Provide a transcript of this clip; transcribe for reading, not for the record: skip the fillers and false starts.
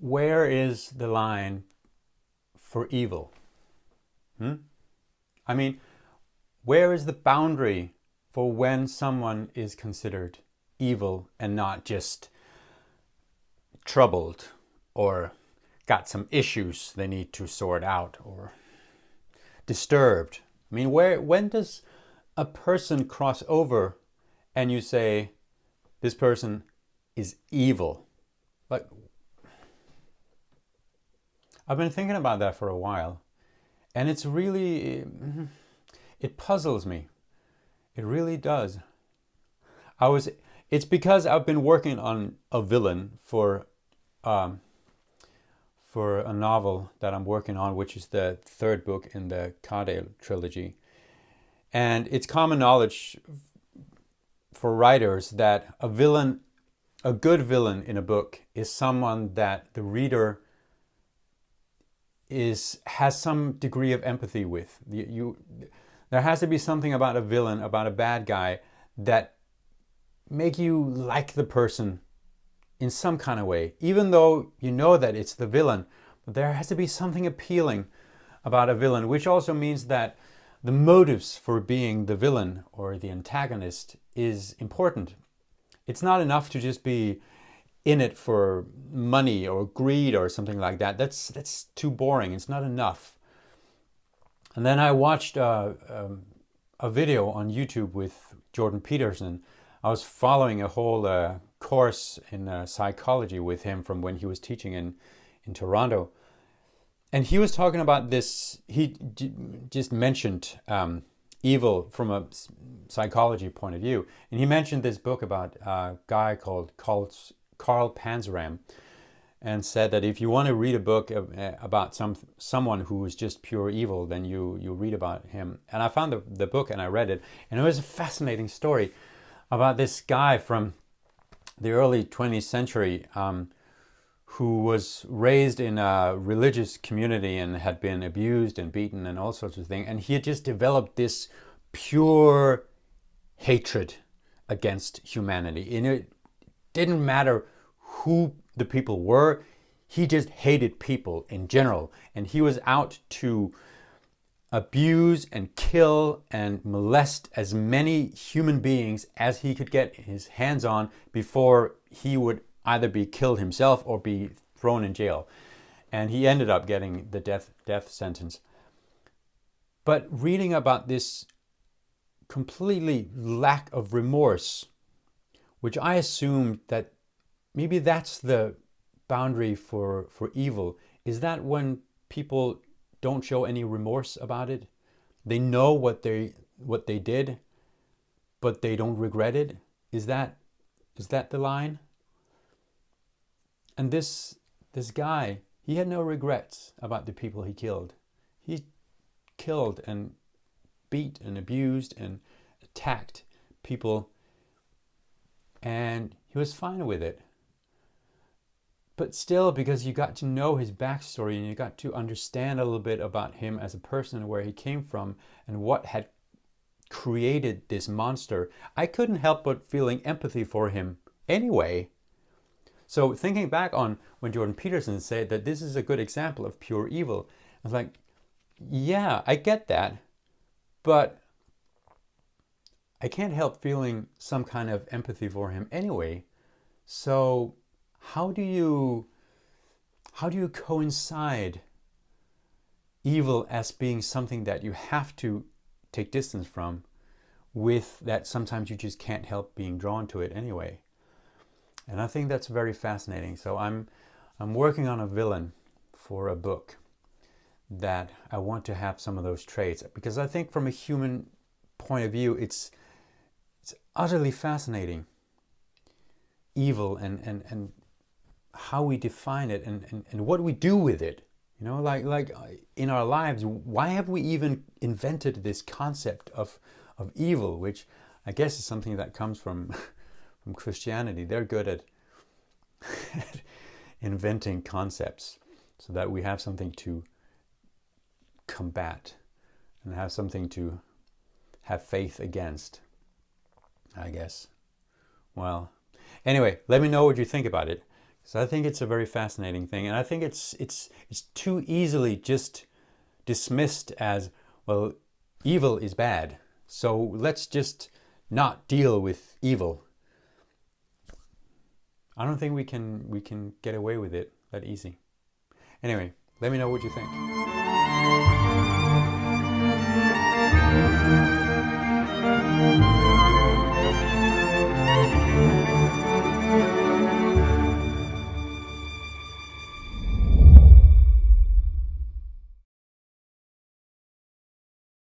where is the line for evil? I mean, where is the boundary for when someone is considered evil and not just troubled or got some issues they need to sort out or disturbed? I mean, when does a person cross over and you say this person is evil? Like, I've been thinking about that for a while, and it's really, it puzzles me. It really does. It's because I've been working on a villain for a novel that I'm working on, which is the third book in the Cardale trilogy. And it's common knowledge for writers that a good villain in a book is someone that the reader has some degree of empathy with. There has to be something about a villain, about a bad guy, that make you like the person in some kind of way, even though you know that it's the villain. But there has to be something appealing about a villain, which also means that the motives for being the villain or the antagonist is important. It's not enough to just be in it for money or greed or something like that. That's too boring. It's not enough. And then I watched a video on YouTube with Jordan Peterson. I was following a whole course in psychology with him from when he was teaching in Toronto. And he was talking about this. He just mentioned evil from a psychology point of view. And he mentioned this book about a guy called Carl Panzram, and said that if you want to read a book about someone who is just pure evil, then you read about him. And I found the book and I read it, and it was a fascinating story about this guy from the early 20th century who was raised in a religious community and had been abused and beaten and all sorts of things. And he had just developed this pure hatred against humanity. And it didn't matter who the people were. He just hated people in general. And he was out to abuse and kill and molest as many human beings as he could get his hands on before he would either be killed himself or be thrown in jail. And he ended up getting the death sentence. But reading about this completely lack of remorse, which I assumed that maybe that's the boundary for evil, is that when people don't show any remorse about it. They know what they did, but they don't regret it. Is that the line? And this guy, he had no regrets about the people he killed. He killed and beat and abused and attacked people, and he was fine with it. But still, because you got to know his backstory and you got to understand a little bit about him as a person, where he came from and what had created this monster, I couldn't help but feeling empathy for him anyway. So thinking back on when Jordan Peterson said that this is a good example of pure evil, I was like, yeah, I get that, but I can't help feeling some kind of empathy for him anyway. So how do you coincide evil as being something that you have to take distance from with that sometimes you just can't help being drawn to it anyway? And I think that's very fascinating. So I'm working on a villain for a book that I want to have some of those traits, because I think from a human point of view, it's utterly fascinating, evil, and how we define it and what we do with it. You know, like in our lives, why have we even invented this concept of evil, which I guess is something that comes from Christianity. They're good at inventing concepts so that we have something to combat and have something to have faith against, I guess. Well, anyway, let me know what you think about it. So I think it's a very fascinating thing, and I think it's too easily just dismissed as, well, evil is bad, so let's just not deal with evil. I don't think we can get away with it that easy. Anyway, let me know what you think.